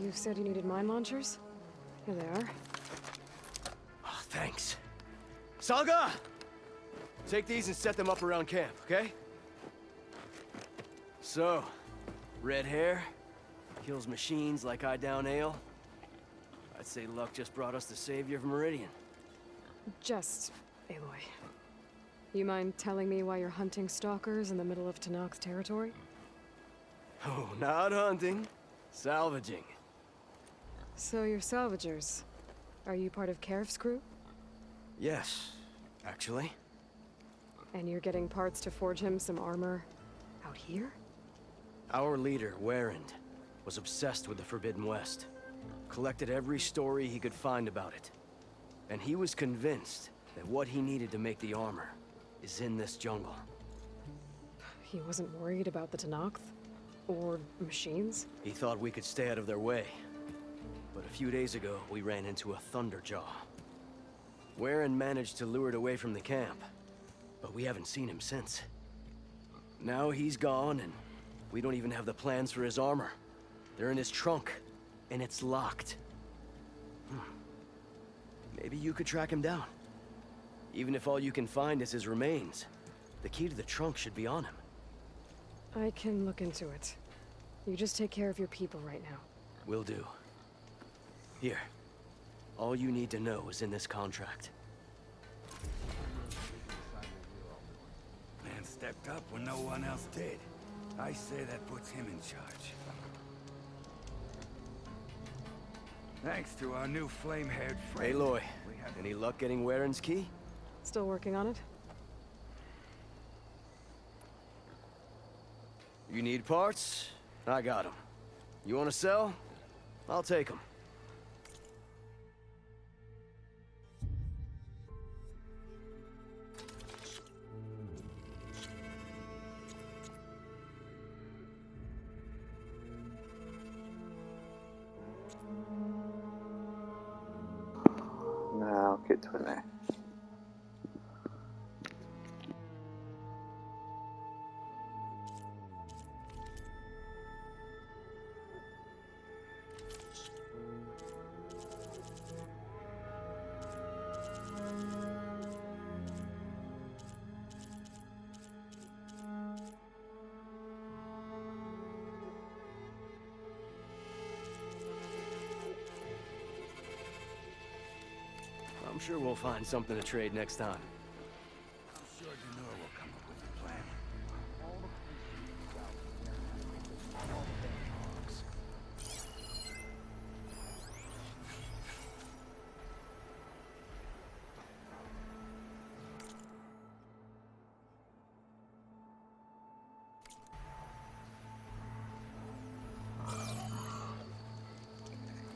You said you needed mine launchers? Here they are. Oh, thanks. Salga! Take these and set them up around camp, okay? So, red hair, kills machines like I down ale. I'd say luck just brought us the savior of Meridian. Just, Aloy. You mind telling me why you're hunting stalkers in the middle of Tenakth's territory? Oh, not hunting. Salvaging. So you're salvagers. Are you part of Karif's crew? Yes, actually. And you're getting parts to forge him some armor out here? Our leader, Warrand, was obsessed with the Forbidden West. Collected every story he could find about it. And he was convinced that what he needed to make the armor is in this jungle. He wasn't worried about the Tenakth? Or machines? He thought we could stay out of their way. But a few days ago, we ran into a Thunderjaw. Warren managed to lure it away from the camp, but we haven't seen him since. Now he's gone, and we don't even have the plans for his armor. They're in his trunk, and it's locked. Maybe you could track him down. Even if all you can find is his remains, the key to the trunk should be on him. I can look into it. You just take care of your people right now. Will do. Here. All you need to know is in this contract. Man stepped up when no one else did. I say that puts him in charge. Thanks to our new flame-haired friend. Aloy, any luck getting Warren's key? Still working on it? You need parts? I got them. You want to sell? I'll take them. Now get to it now. I'm sure we'll find something to trade next time. I'm sure Denor will come up with a plan.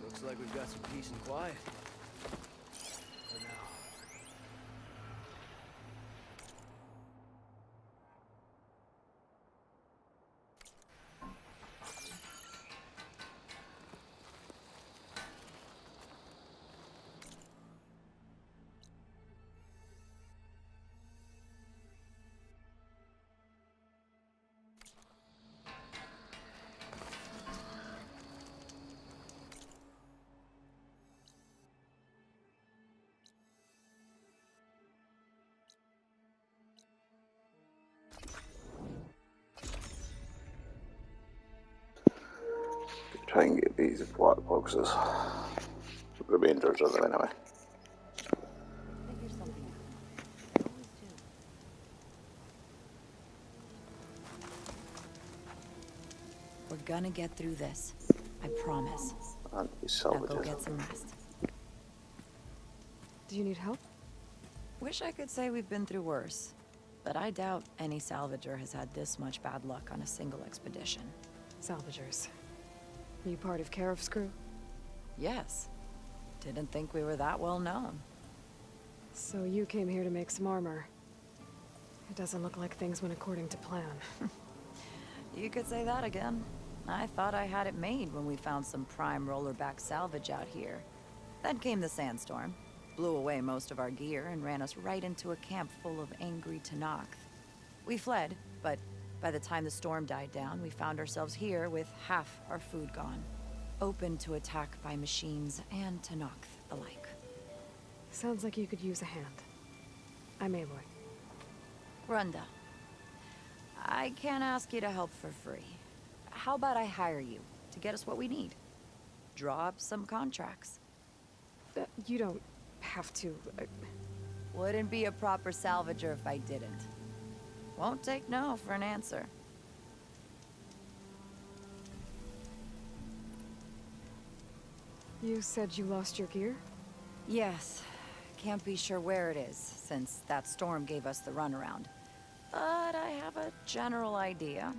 Looks like we've got some peace and quiet. For now. Try and get these black boxes. The remainders of them anyway. We're gonna get through this. I promise. And these Now go salvages. get some rest. Do you need help? Wish I could say we've been through worse, but I doubt any salvager has had this much bad luck on a single expedition. Salvagers. You part of Karif's crew? Yes. Didn't think we were that well known. So you came here to make some armor. It doesn't look like things went according to plan. You could say that again. I thought I had it made when we found some prime rollerback salvage out here. Then came the sandstorm, blew away most of our gear, and ran us right into a camp full of angry Tenakth. We fled, but by the time the storm died down, we found ourselves here with half our food gone. open to attack by machines and Tanakh alike. Sounds like you could use a hand. I'm Aloy. Runda, I can't ask you to help for free. How about I hire you to get us what we need? Draw up some contracts. You don't have to... Wouldn't be a proper salvager if I didn't. Won't take no for an answer. You said you lost your gear? Yes. Can't be sure where it is, since that storm gave us the runaround. But I have a general idea.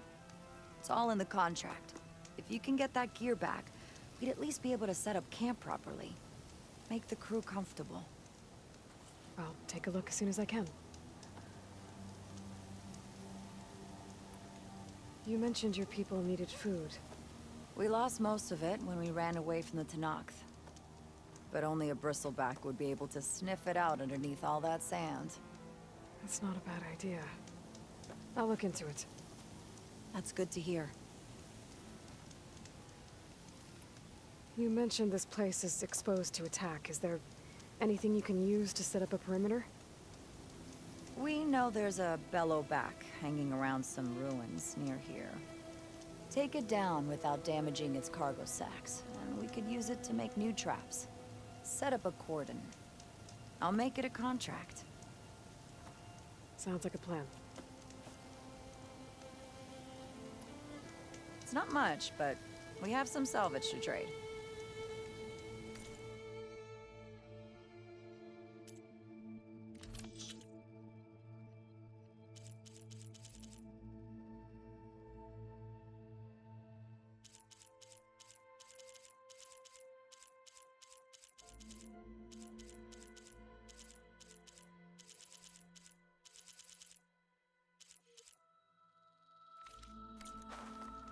It's all in the contract. If you can get that gear back, we'd at least be able to set up camp properly. Make the crew comfortable. I'll take a look as soon as I can. You mentioned your people needed food. We lost most of it when we ran away from the Tanakh. But only a bristleback would be able to sniff it out underneath all that sand. That's not a bad idea. I'll look into it. That's good to hear. You mentioned this place is exposed to attack. Is there anything you can use to set up a perimeter? We know there's a bellowback hanging around some ruins near here. Take it down without damaging its cargo sacks, and we could use it to make new traps. Set up a cordon. I'll make it a contract. Sounds like a plan. It's not much, but we have some salvage to trade.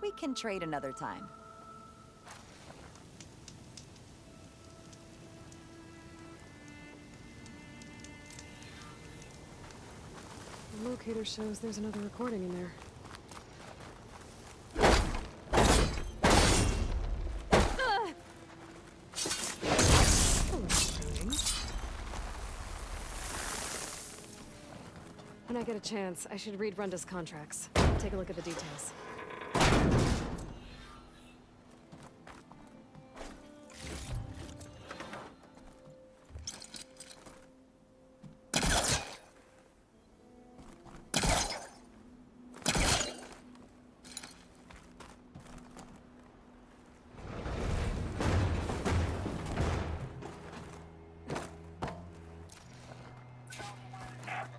We can trade another time. The locator shows there's another recording in there. Hello, Pruning. When I get a chance, I should read Runda's contracts. Take a look at the details.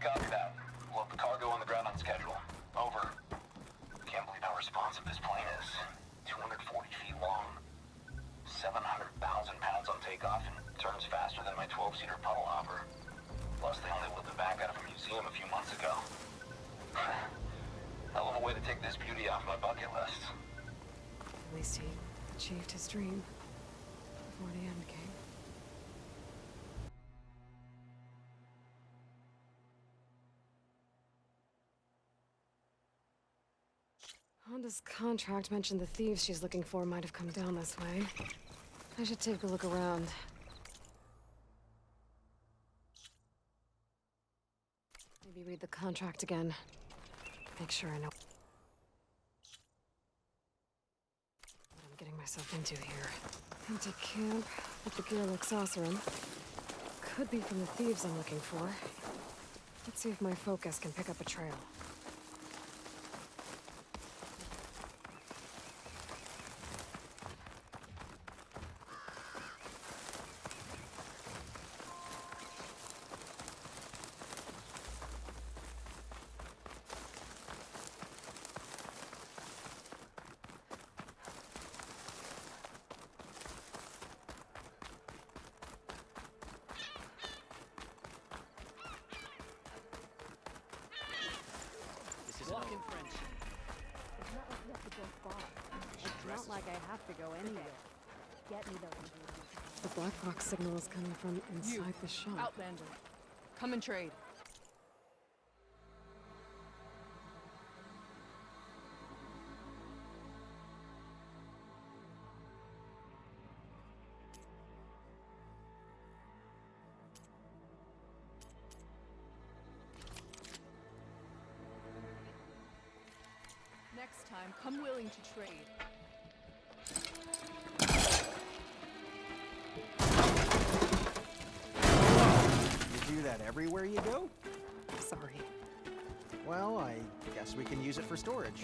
Copy that. We'll have the cargo on the ground on schedule. Over. Can't believe how responsive this plane is. 240 feet long. 700,000 pounds on takeoff and turns faster than my 12-seater puddle hopper. Plus, they only whipped it back out of a museum a few months ago. Hell of a way to take this beauty off my bucket list. At least he achieved his dream before the end came. Honda's contract mentioned the thieves she's looking for might have come down this way. I should take a look around. Maybe read the contract again. Make sure I know what I'm getting myself into here. Empty camp, but the gear looks saucering. Could be from the thieves I'm looking for. Let's see if my focus can pick up a trail. Walk in French. It's not like you have to go far. It's not like I have to go anywhere. Get me those ingredients. The black box signal is coming from inside the shop. Outlander. Come and trade. time. Come willing to trade. You do that everywhere you go? Sorry. Well, I guess we can use it for storage.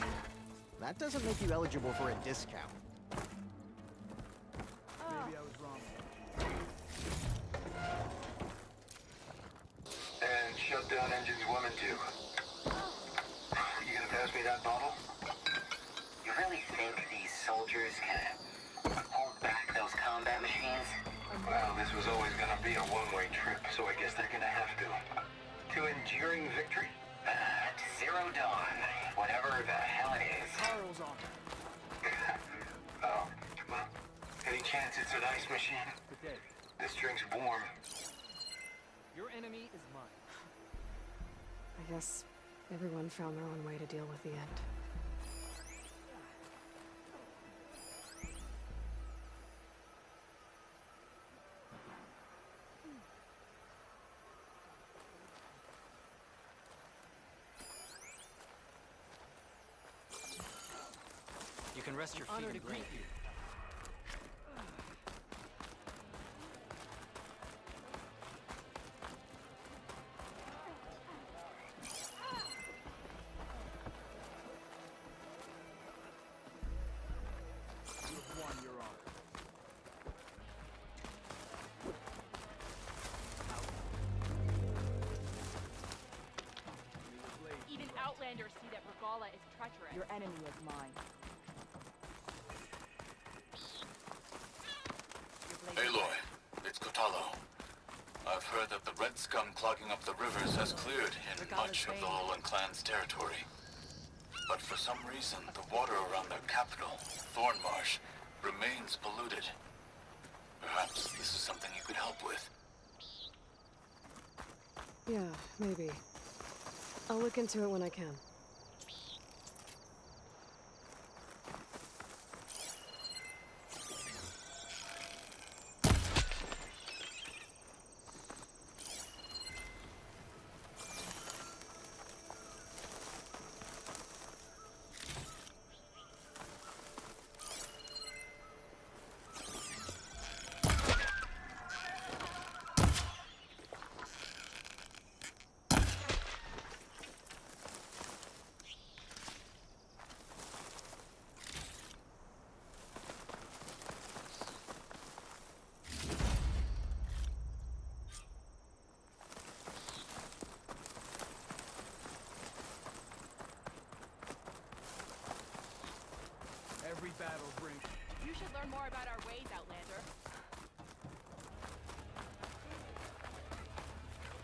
That doesn't make you eligible for a discount. Maybe I was wrong. And shut down engines 1 and 2. You gonna pass me that bottle? You really think these soldiers can hold back those combat machines? Well, this was always gonna be a one-way trip, so I guess they're gonna have to. To enduring victory? To Zero Dawn. Whatever the hell it is. Carl's on. Oh, well, any chance it's an ice machine? Today. This drink's warm. Your enemy is mine. I guess everyone found their own way to deal with the end. You can rest your feet and greet you. You've won your honor. Even Outlanders see that Regala is treacherous. Your enemy is mine. Aloy, it's Kotalo. I've heard that the red scum clogging up the rivers has cleared in much of the Lowland clan's territory. But for some reason, the water around their capital, Thornmarsh, remains polluted. Perhaps this is something you could help with. Yeah, maybe. I'll look into it when I can. Every battle brings. You should learn more about our ways, Outlander.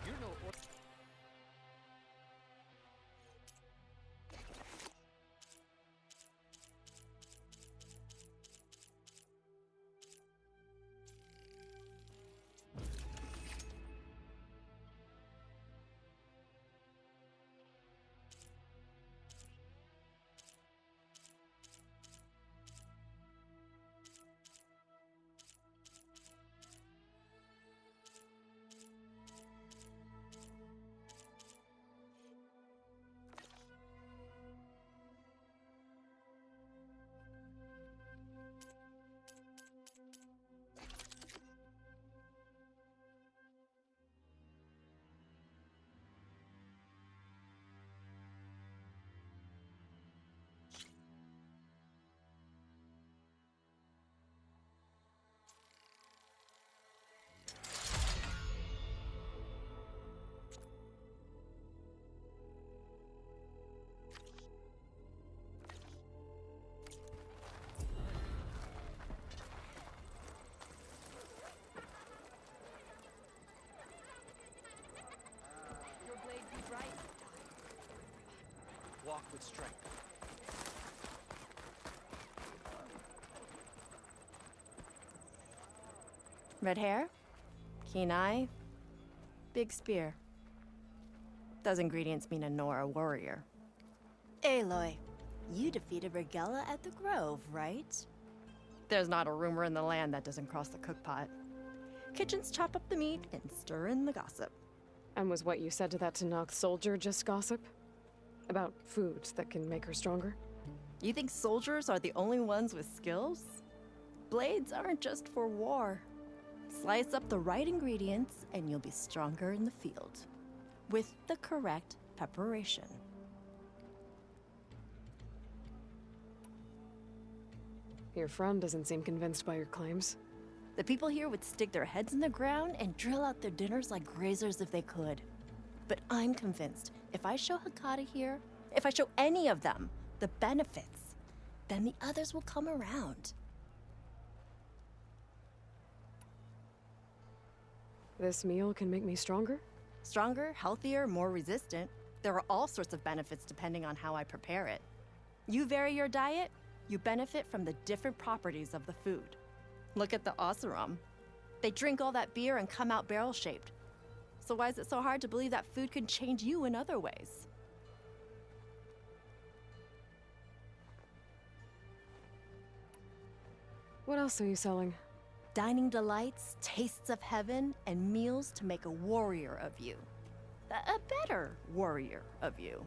You're no or Your blade be bright. walk with strength. Red hair, keen eye, big spear. Those ingredients mean a Nora warrior. Aloy, you defeated Regella at the Grove, right? There's not a rumor in the land that doesn't cross the cookpot. Kitchens chop up the meat and stir in the gossip. And was what you said to that Tanakh soldier just gossip? About foods that can make her stronger? You think soldiers are the only ones with skills? Blades aren't just for war. Slice up the right ingredients and you'll be stronger in the field. With the correct preparation. Your friend doesn't seem convinced by your claims. The people here would stick their heads in the ground and drill out their dinners like grazers if they could. But I'm convinced if I show Hakata here, if I show any of them the benefits, then the others will come around. This meal can make me stronger? Stronger, healthier, more resistant. There are all sorts of benefits depending on how I prepare it. You vary your diet, you benefit from the different properties of the food. Look at the Oseram. They drink all that beer and come out barrel-shaped. So why is it so hard to believe that food can change you in other ways? What else are you selling? Dining delights, tastes of heaven, and meals to make a warrior of you. A better warrior of you.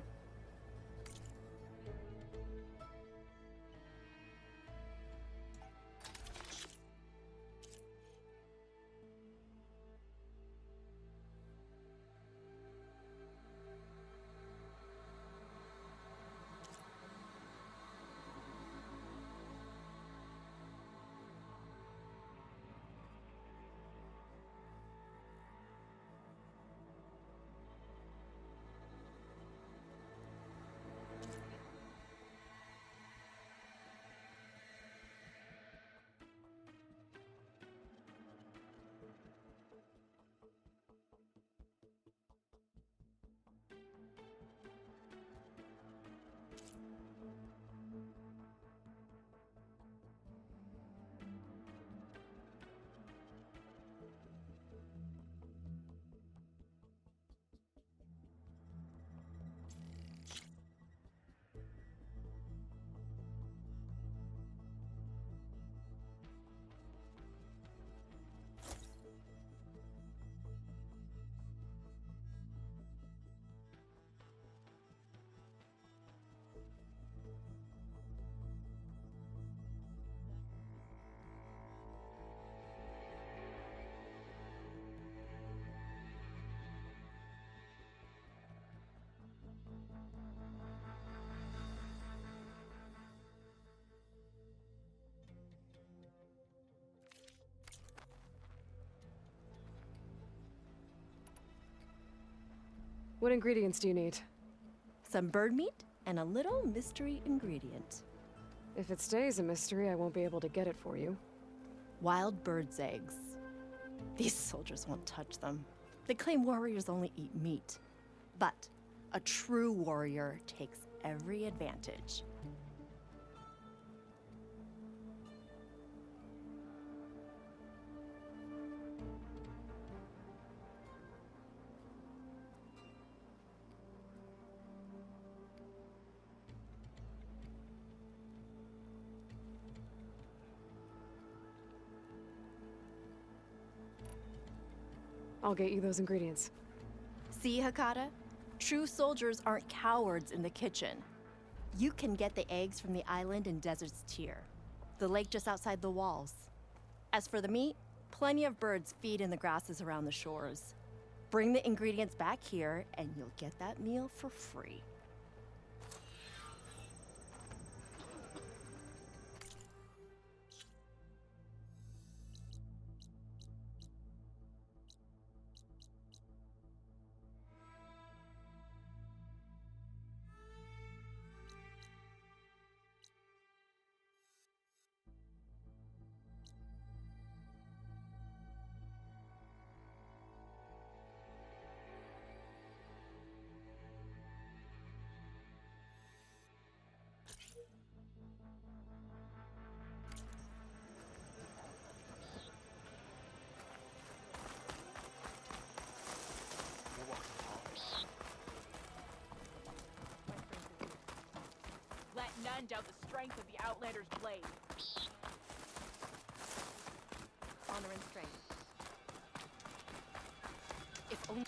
What ingredients do you need? Some bird meat and a little mystery ingredient. If it stays a mystery, I won't be able to get it for you. Wild bird's eggs. These soldiers won't touch them. They claim warriors only eat meat. But a true warrior takes every advantage. I'll get you those ingredients. See, Hakata? True soldiers aren't cowards in the kitchen. You can get the eggs from the island in Desert's Tier, the lake just outside the walls. As for the meat, plenty of birds feed in the grasses around the shores. Bring the ingredients back here, and you'll get that meal for free. Let none doubt the strength of the Outlander's blade. Honor and strength. If only...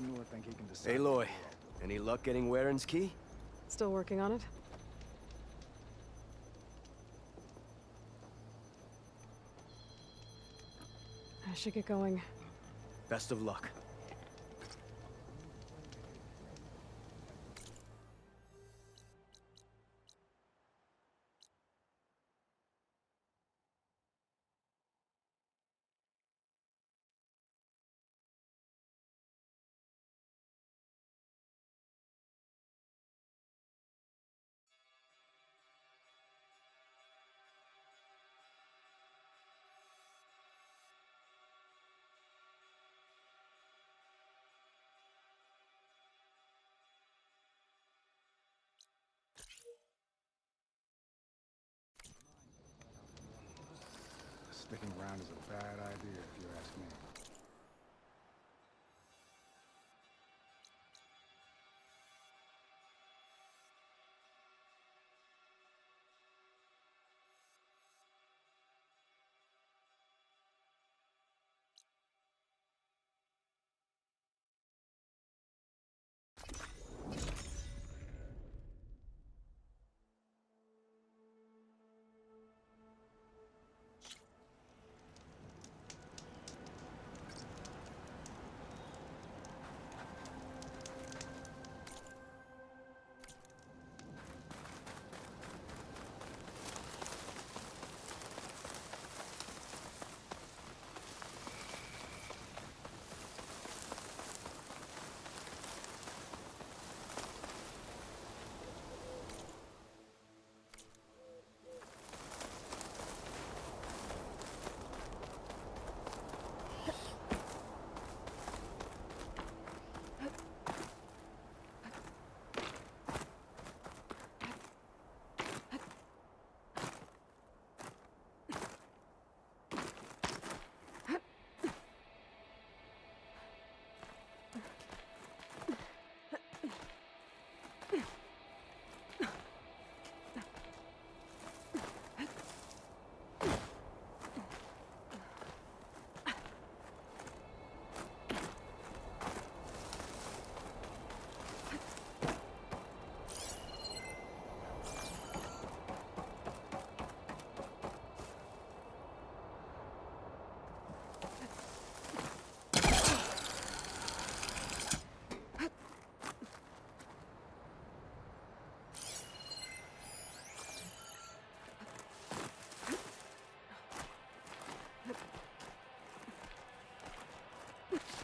entrepreneur think he can decide? Aloy, any luck getting Warren's key? Still working on it? I should get going. Best of luck. Sticking around is a bad idea, if you ask me.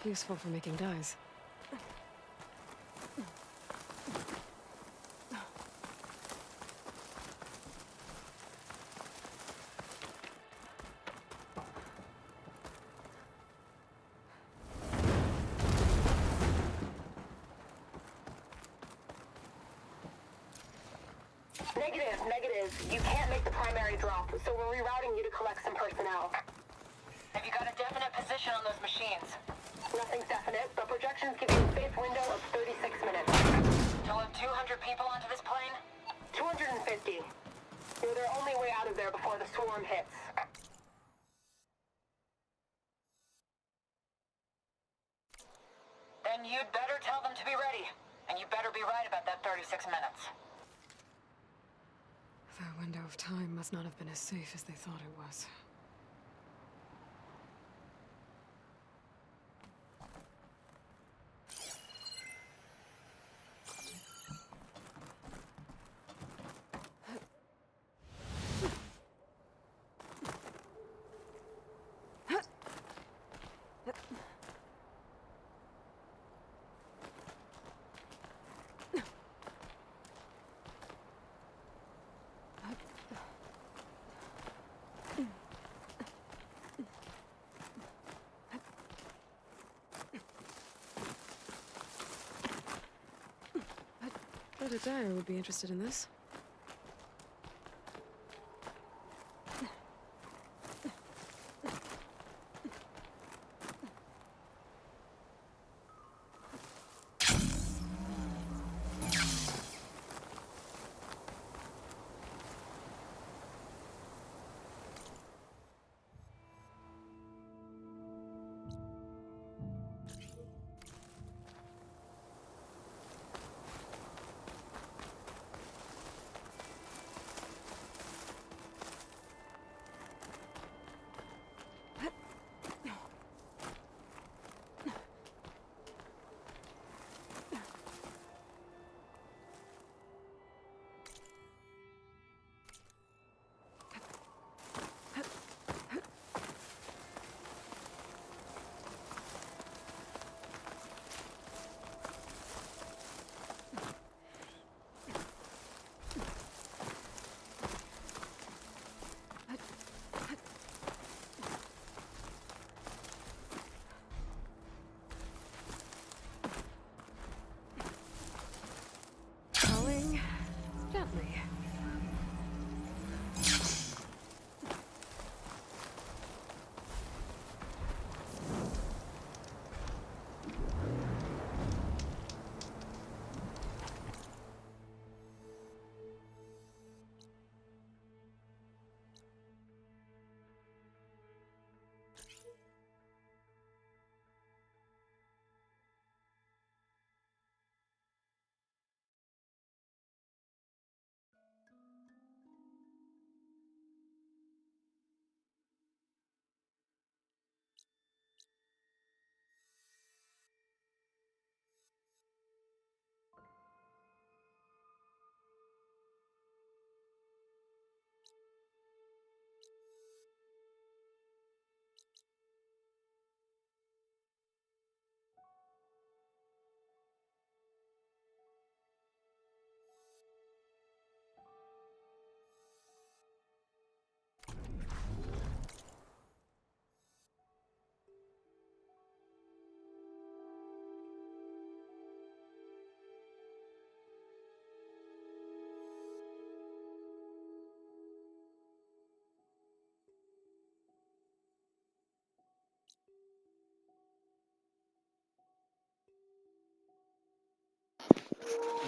Useful for making dyes. Negative. You can't make the primary drop, so we're rerouting you to collect some personnel. Have you got a definite position on those machines? Nothing's definite, but projections give you a safe window of 36 minutes. To load 200 people onto this plane? 250. You're their only way out of there before the swarm hits. Then you'd better tell them to be ready. And you better be right about that 36 minutes. That window of time must not have been as safe as they thought it was. Bet a dyer would be interested in this.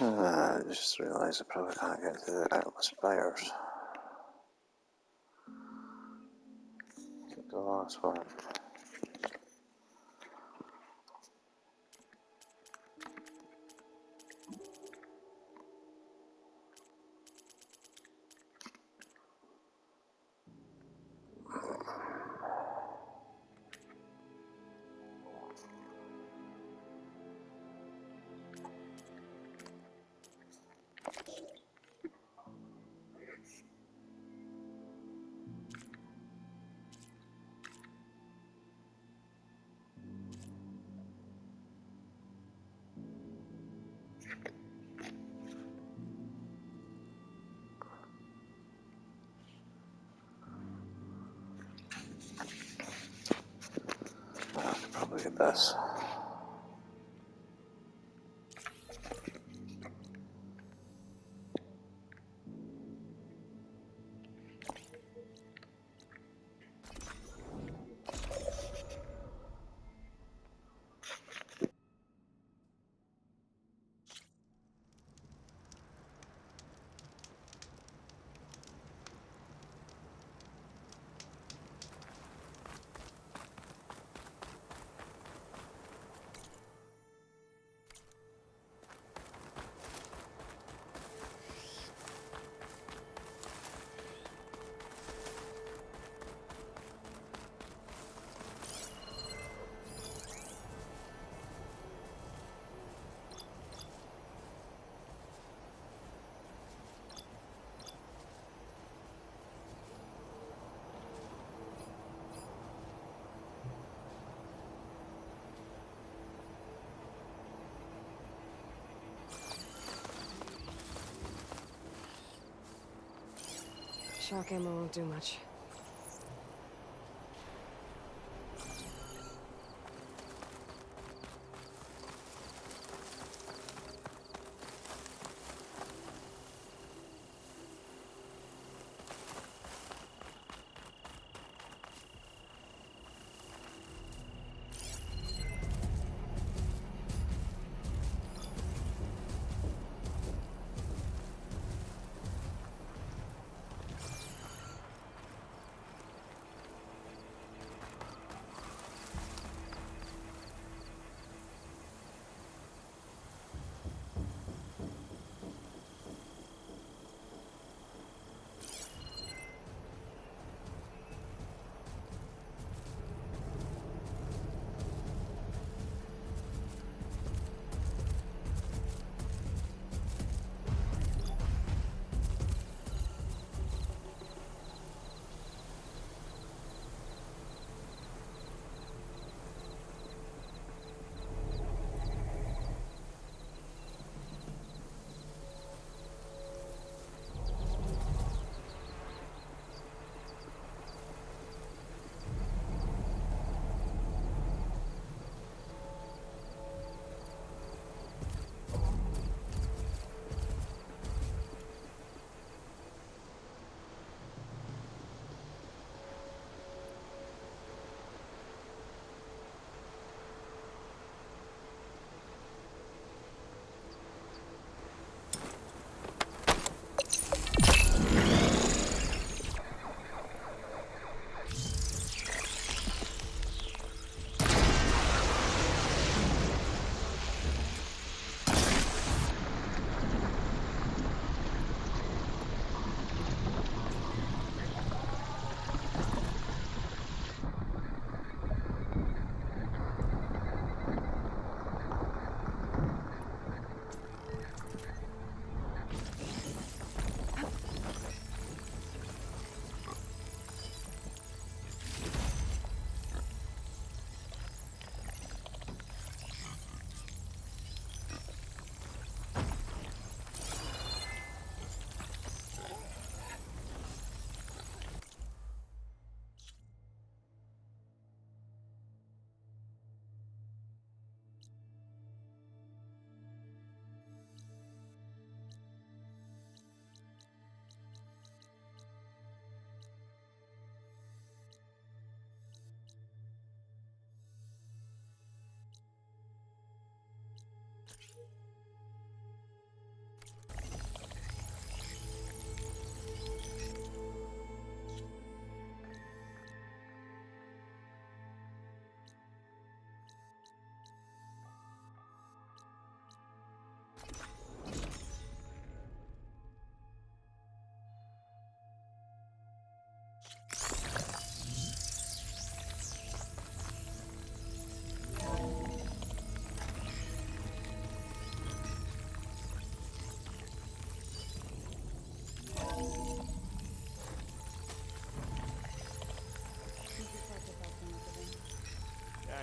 I just realized I probably can't get to the Atlas Spires. The last one. I could probably get this. Shock ammo won't do much.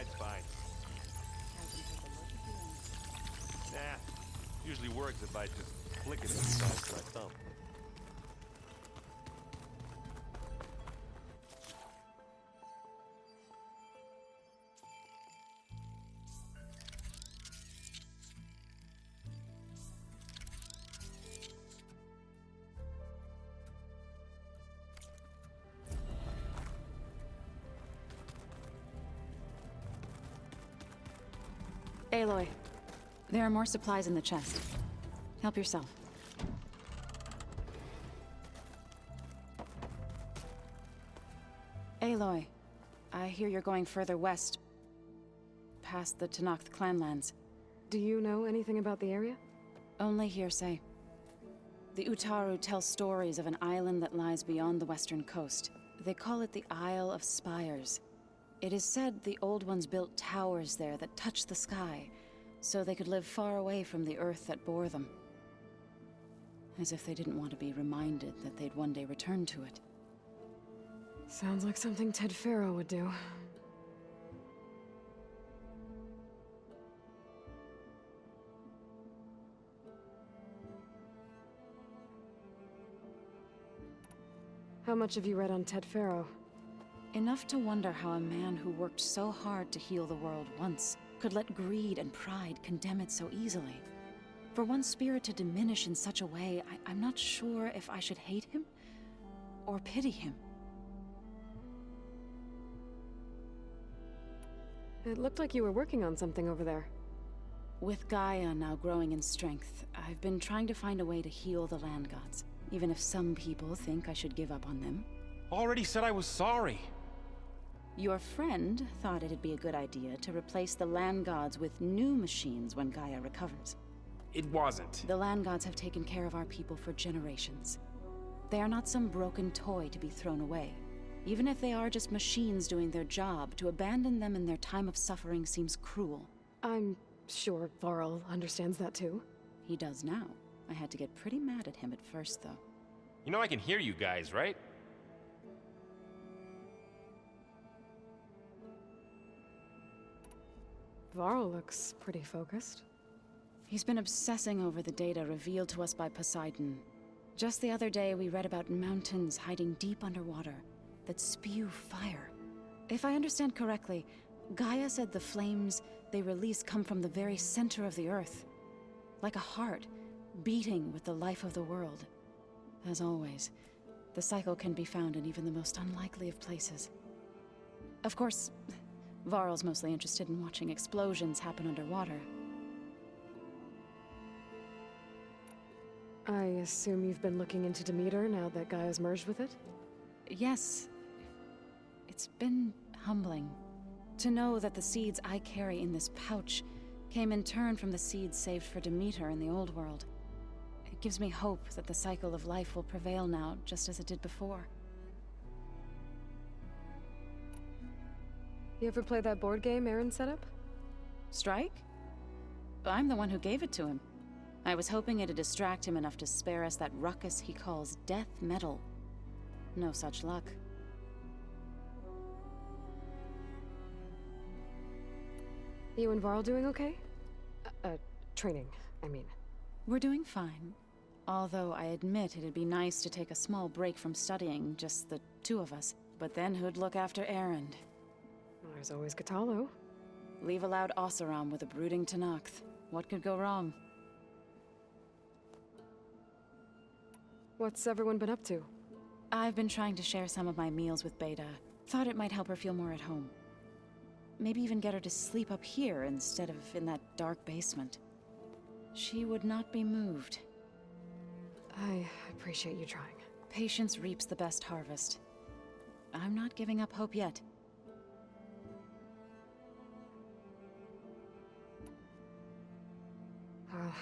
it's fine. Nah, usually works if I just flick it sometimes with my thumb. Aloy, there are more supplies in the chest. Help yourself. Aloy, I hear you're going further west, past the Tenakth clanlands. Do you know anything about the area? Only hearsay. The Utaru tell stories of an island that lies beyond the western coast. They call it the Isle of Spires. It is said the Old Ones built towers there that touch the sky, so they could live far away from the earth that bore them. As if they didn't want to be reminded that they'd one day return to it. Sounds like something Ted Faro would do. How much have you read on Ted Faro? Enough to wonder how a man who worked so hard to heal the world once could let greed and pride condemn it so easily. For one spirit to diminish in such a way, I'm not sure if I should hate him or pity him. It looked like you were working on something over there. With Gaia now growing in strength, I've been trying to find a way to heal the land gods, even if some people think I should give up on them. Already said I was sorry. Your friend thought it'd be a good idea to replace the land gods with new machines when Gaia recovers. It wasn't. The land gods have taken care of our people for generations. They are not some broken toy to be thrown away. Even if they are just machines doing their job, to abandon them in their time of suffering seems cruel. I'm sure Varl understands that too. He does now. I had to get pretty mad at him at first, though. You know I can hear you guys, right? Varl looks pretty focused. He's been obsessing over the data revealed to us by Poseidon. Just the other day, we read about mountains hiding deep underwater that spew fire. If I understand correctly, Gaia said the flames they release come from the very center of the Earth. Like a heart, beating with the life of the world. As always, the cycle can be found in even the most unlikely of places. Of course, Varl's mostly interested in watching explosions happen underwater. I assume you've been looking into Demeter now that Gaia's merged with it? Yes. It's been humbling to know that the seeds I carry in this pouch came in turn from the seeds saved for Demeter in the old world. It gives me hope that the cycle of life will prevail now, just as it did before. You ever play that board game Aaron set up? Strike? I'm the one who gave it to him. I was hoping it'd distract him enough to spare us that ruckus he calls death metal. No such luck. You and Varl doing okay? Training, I mean. We're doing fine. Although I admit it'd be nice to take a small break from studying, just the two of us. But then who'd look after Erend? There's always Cthulhu. Leave a loud Oseram with a brooding Tenakth. What could go wrong? What's everyone been up to? I've been trying to share some of my meals with Beta. Thought it might help her feel more at home. Maybe even get her to sleep up here instead of in that dark basement. She would not be moved. I appreciate you trying. Patience reaps the best harvest. I'm not giving up hope yet.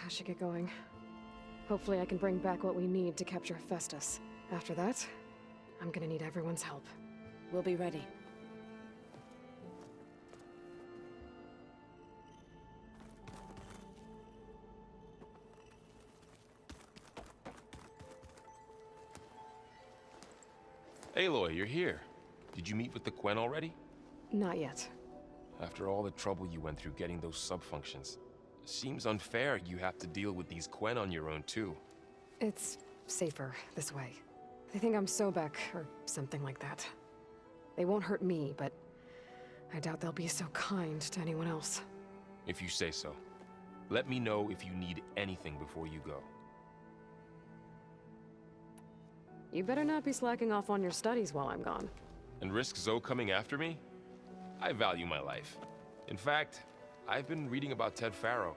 I should get going. Hopefully I can bring back what we need to capture Festus. After that, I'm gonna need everyone's help. We'll be ready. Aloy, you're here. Did you meet with the Quen already? Not yet. After all the trouble you went through getting those sub-functions, seems unfair you have to deal with these Quen on your own, too. It's safer this way. They think I'm Sobek, or something like that. They won't hurt me, but I doubt they'll be so kind to anyone else. If you say so. Let me know if you need anything before you go. You better not be slacking off on your studies while I'm gone. And risk Zoe coming after me? I value my life. In fact, I've been reading about Ted Faro.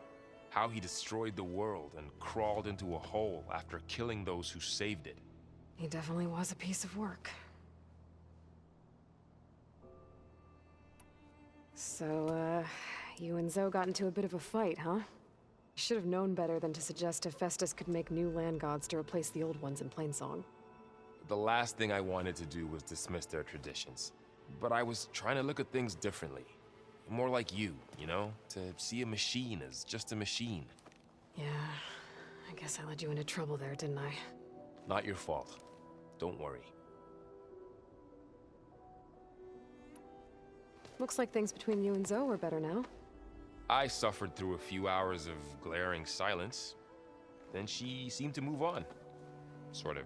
How he destroyed the world and crawled into a hole after killing those who saved it. He definitely was a piece of work. So, you and Zoe got into a bit of a fight, huh? You should have known better than to suggest Hephaestus could make new land gods to replace the old ones in Plainsong. The last thing I wanted to do was dismiss their traditions. But I was trying to look at things differently. More like you know? To see a machine as just a machine. Yeah, I guess I led you into trouble there, didn't I? Not your fault. Don't worry. Looks like things between you and Zoe are better now. I suffered through a few hours of glaring silence. Then she seemed to move on. Sort of.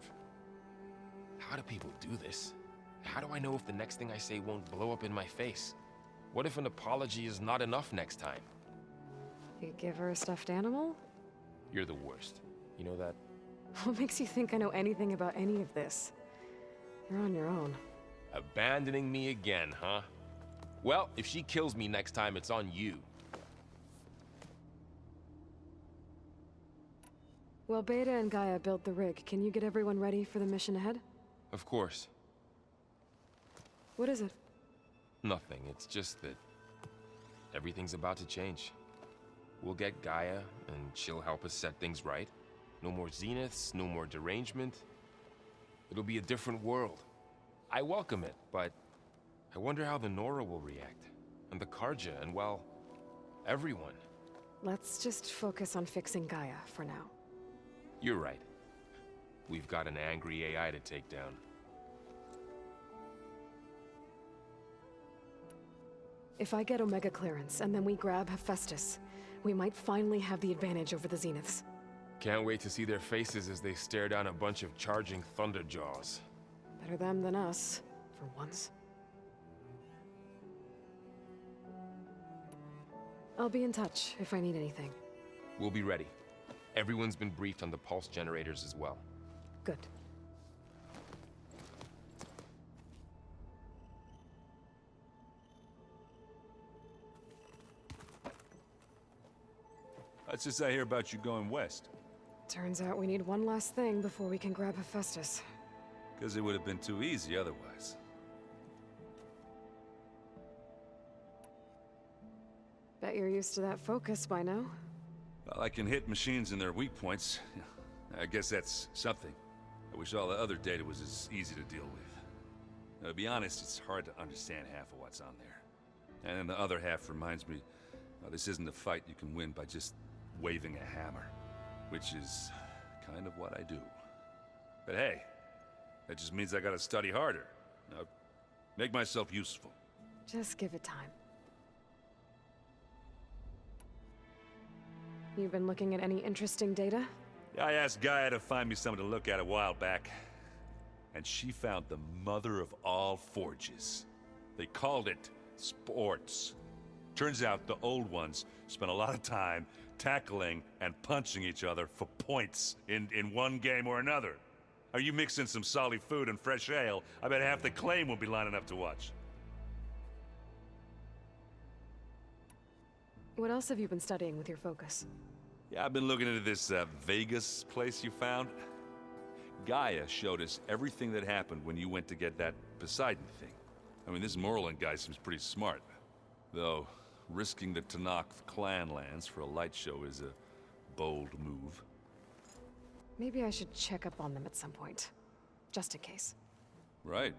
How do people do this? How do I know if the next thing I say won't blow up in my face? What if an apology is not enough next time? You give her a stuffed animal? You're the worst. You know that? What makes you think I know anything about any of this? You're on your own. Abandoning me again, huh? Well, if she kills me next time, it's on you. Well, Beta and Gaia built the rig. Can you get everyone ready for the mission ahead? Of course. What is it? Nothing. It's just that everything's about to change. We'll get Gaia, and she'll help us set things right. No more zeniths, no more derangement. It'll be a different world. I welcome it, but I wonder how the Nora will react. And the Karja, and well, everyone. Let's just focus on fixing Gaia for now. You're right. We've got an angry AI to take down. If I get Omega clearance, and then we grab Hephaestus, we might finally have the advantage over the Zeniths. Can't wait to see their faces as they stare down a bunch of charging Thunderjaws. Better them than us, for once. I'll be in touch if I need anything. We'll be ready. Everyone's been briefed on the pulse generators as well. Good. What's this I hear about you going west? Turns out we need one last thing before we can grab Hephaestus. Because it would have been too easy otherwise. Bet you're used to that focus by now. Well, I can hit machines in their weak points. I guess that's something. I wish all the other data was as easy to deal with. Now, to be honest, it's hard to understand half of what's on there. And then the other half reminds me, this isn't a fight you can win by just waving a hammer. Which is kind of what I do. But hey, that just means I gotta study harder. Now, make myself useful. Just give it time. You've been looking at any interesting data? I asked Gaia to find me something to look at a while back. And she found the mother of all forges. They called it sports. Turns out the old ones spent a lot of time tackling and punching each other for points in one game or another. Are you mixing some solid food and fresh ale? I bet half the claim will be lining up to watch. What else have you been studying with your focus? Yeah, I've been looking into this Vegas place you found. Gaia showed us everything that happened when you went to get that Poseidon thing. I mean, this Moreland guy seems pretty smart. Though, risking the Tanakh clan lands for a light show is a bold move. Maybe I should check up on them at some point. Just in case. Right.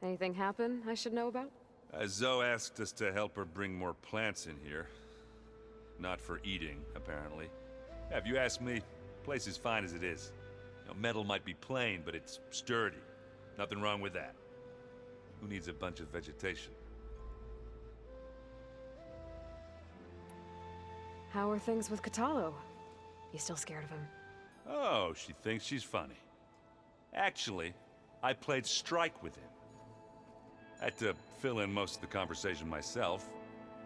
Anything happen I should know about? Zoe asked us to help her bring more plants in here. Not for eating, apparently. Yeah, if you ask me, the place is fine as it is. You know, metal might be plain, but it's sturdy. Nothing wrong with that. Who needs a bunch of vegetation? How are things with Katalo? You still scared of him? Oh, she thinks she's funny. Actually, I played strike with him. I had to fill in most of the conversation myself,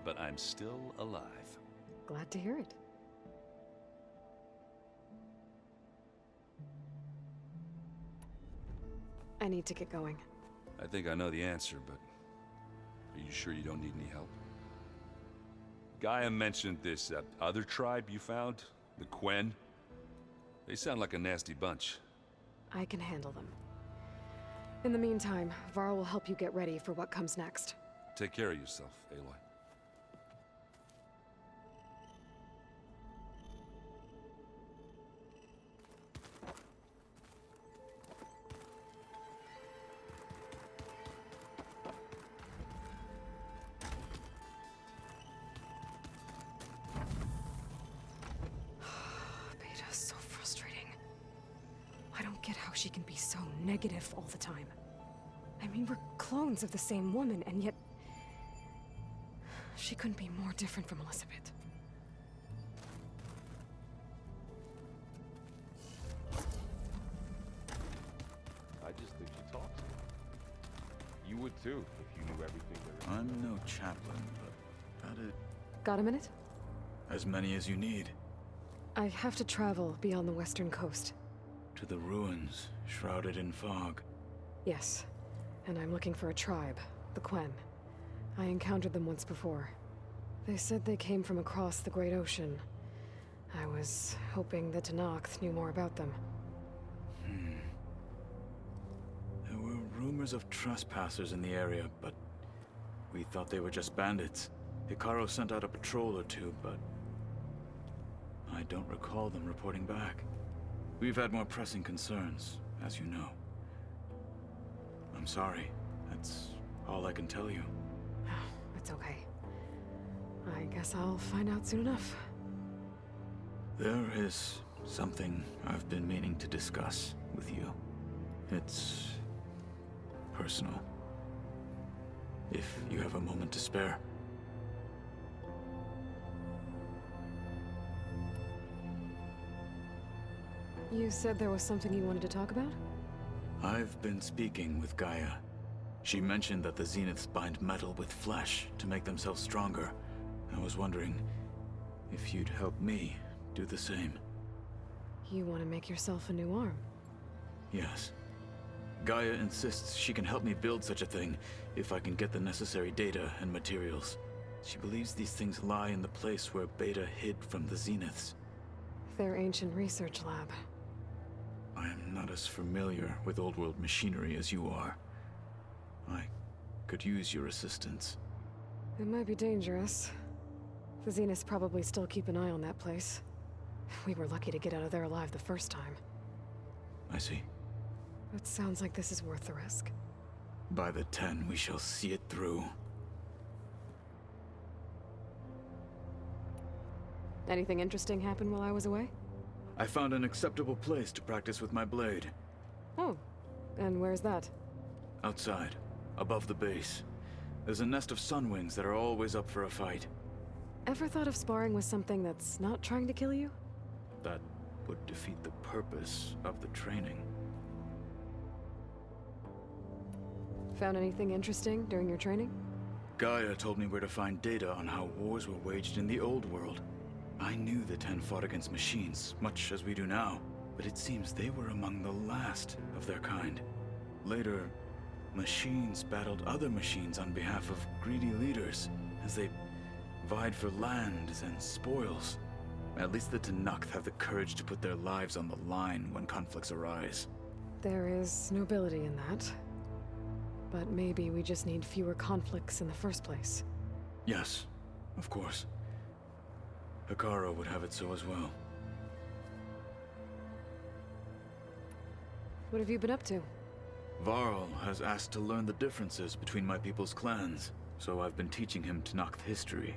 but I'm still alive. Glad to hear it. I need to get going. I think I know the answer, but are you sure you don't need any help? Gaia mentioned this other tribe you found, the Quen. They sound like a nasty bunch. I can handle them. In the meantime, Varl will help you get ready for what comes next. Take care of yourself, Aloy. Beta's so frustrating. I don't get how she can be so negative all the time. I mean, we're clones of the same woman, and yet... she couldn't be more different from Elizabeth. I just think she talks. You would too, if you knew everything there is. I'm no chaplain, but that'd... Got a minute? As many as you need. I have to travel beyond the western coast. To the ruins, shrouded in fog. Yes, and I'm looking for a tribe, the Quen. I encountered them once before. They said they came from across the Great Ocean. I was hoping that Tenakth knew more about them. There were rumors of trespassers in the area, but we thought they were just bandits. Hikaru sent out a patrol or two, but I don't recall them reporting back. We've had more pressing concerns, as you know. I'm sorry. That's all I can tell you. It's okay. I guess I'll find out soon enough. There is something I've been meaning to discuss with you. It's personal. If you have a moment to spare. You said there was something you wanted to talk about? I've been speaking with Gaia. She mentioned that the Zeniths bind metal with flesh to make themselves stronger. I was wondering if you'd help me do the same. You want to make yourself a new arm? Yes. Gaia insists she can help me build such a thing if I can get the necessary data and materials. She believes these things lie in the place where Beta hid from the Zeniths. Their ancient research lab. I am not as familiar with old-world machinery as you are. I could use your assistance. It might be dangerous. The Zeniths probably still keep an eye on that place. We were lucky to get out of there alive the first time. I see. It sounds like this is worth the risk. By the 10, we shall see it through. Anything interesting happen while I was away? I found an acceptable place to practice with my blade. Oh, and where's that? Outside, above the base. There's a nest of sunwings that are always up for a fight. Ever thought of sparring with something that's not trying to kill you? That would defeat the purpose of the training. Found anything interesting during your training? Gaia told me where to find data on how wars were waged in the old world. I knew the 10 fought against machines, much as we do now, but it seems they were among the last of their kind. Later, machines battled other machines on behalf of greedy leaders, as they vied for lands and spoils. At least the Tenakth have the courage to put their lives on the line when conflicts arise. There is nobility in that. But maybe we just need fewer conflicts in the first place. Yes, of course. Hikaru would have it so as well. What have you been up to? Varl has asked to learn the differences between my people's clans, so I've been teaching him Tenakth history.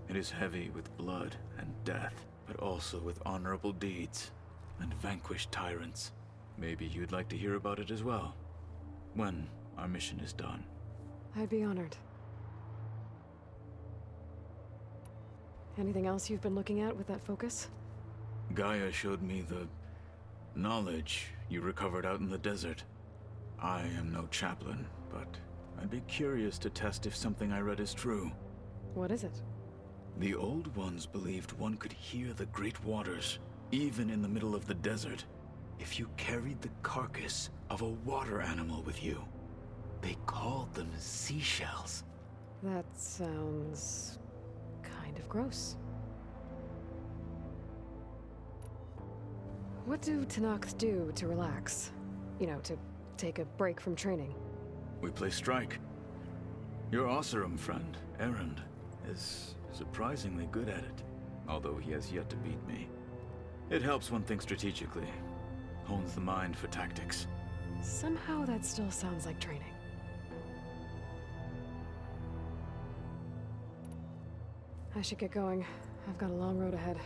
It is heavy with blood and death, but also with honorable deeds and vanquished tyrants. Maybe you'd like to hear about it as well, when our mission is done. I'd be honored. Anything else you've been looking at with that focus? Gaia showed me the knowledge you recovered out in the desert. I am no chaplain, but I'd be curious to test if something I read is true. What is it? The Old Ones believed one could hear the great waters, even in the middle of the desert, if you carried the carcass of a water animal with you. They called them seashells. That sounds kind of gross. What do Tenakth do to relax? You know, to take a break from training? We play strike. Your Oseram friend, Erend, is surprisingly good at it, although he has yet to beat me. It helps one think strategically, hones the mind for tactics. Somehow that still sounds like training. I should get going. I've got a long road ahead.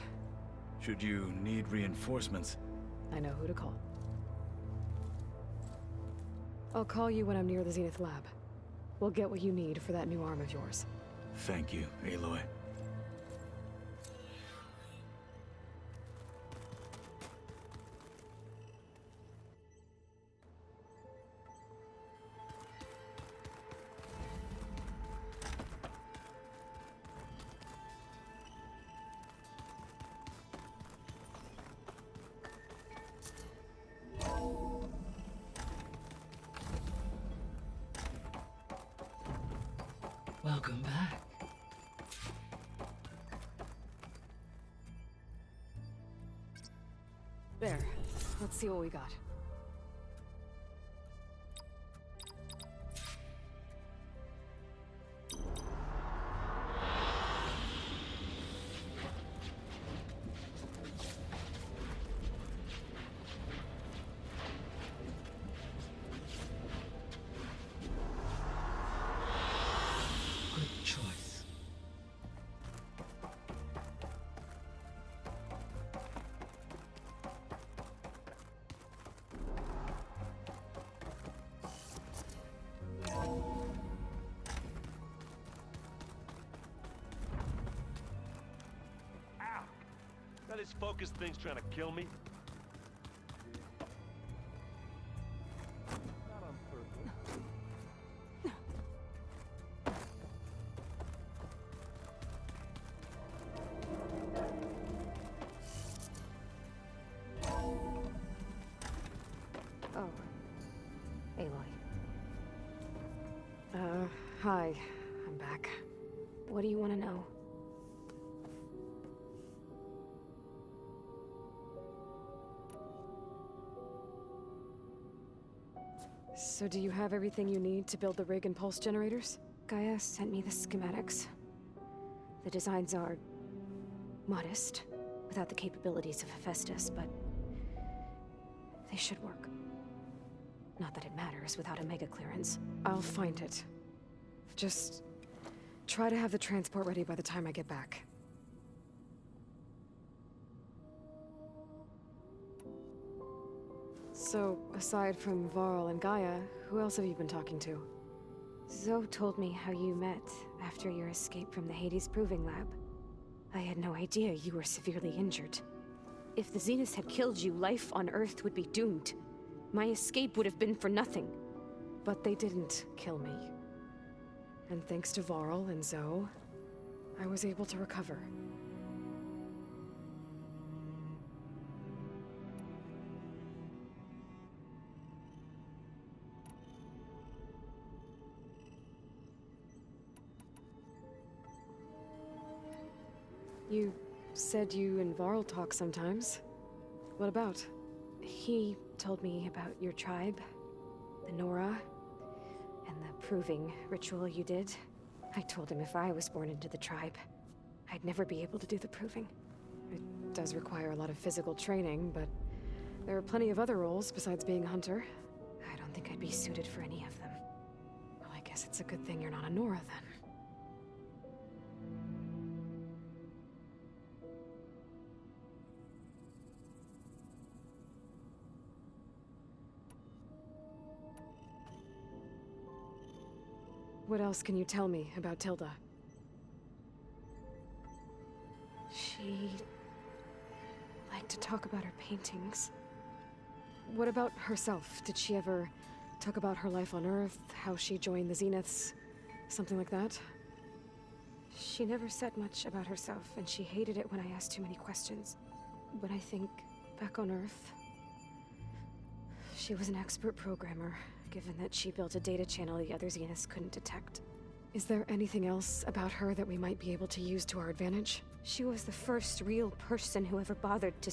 Should you need reinforcements, I know who to call. I'll call you when I'm near the Zenith lab. We'll get what you need for that new arm of yours. thank you, Aloy. Welcome back. There. Let's see what we got. Good choice. Now this focus thing's trying to kill me. Not on purpose. Oh. Aloy. Hi. I'm back. What do you want to know? So do you have everything you need to build the rig and pulse generators? Gaia sent me the schematics. The designs are modest, without the capabilities of Hephaestus, but they should work. Not that it matters without a mega clearance. I'll find it. Just try to have the transport ready by the time I get back. So, aside from Varl and Gaia, who else have you been talking to? Zoe told me how you met after your escape from the Hades Proving Lab. I had no idea you were severely injured. If the Zeniths had killed you, life on Earth would be doomed. My escape would have been for nothing. But they didn't kill me. And thanks to Varl and Zoe, I was able to recover. You said you and Varl talk sometimes. What about? He told me about your tribe, the Nora, and the proving ritual you did. I told him if I was born into the tribe, I'd never be able to do the proving. It does require a lot of physical training, but there are plenty of other roles besides being a hunter. I don't think I'd be suited for any of them. Well, I guess it's a good thing you're not a Nora, then. What else can you tell me about Tilda? She liked to talk about her paintings. What about herself? Did she ever talk about her life on Earth, how she joined the Zeniths, something like that? She never said much about herself, and she hated it when I asked too many questions. When I think back on Earth, she was an expert programmer, given that she built a data channel the other Zeniths couldn't detect. Is there anything else about her that we might be able to use to our advantage? She was the first real person who ever bothered to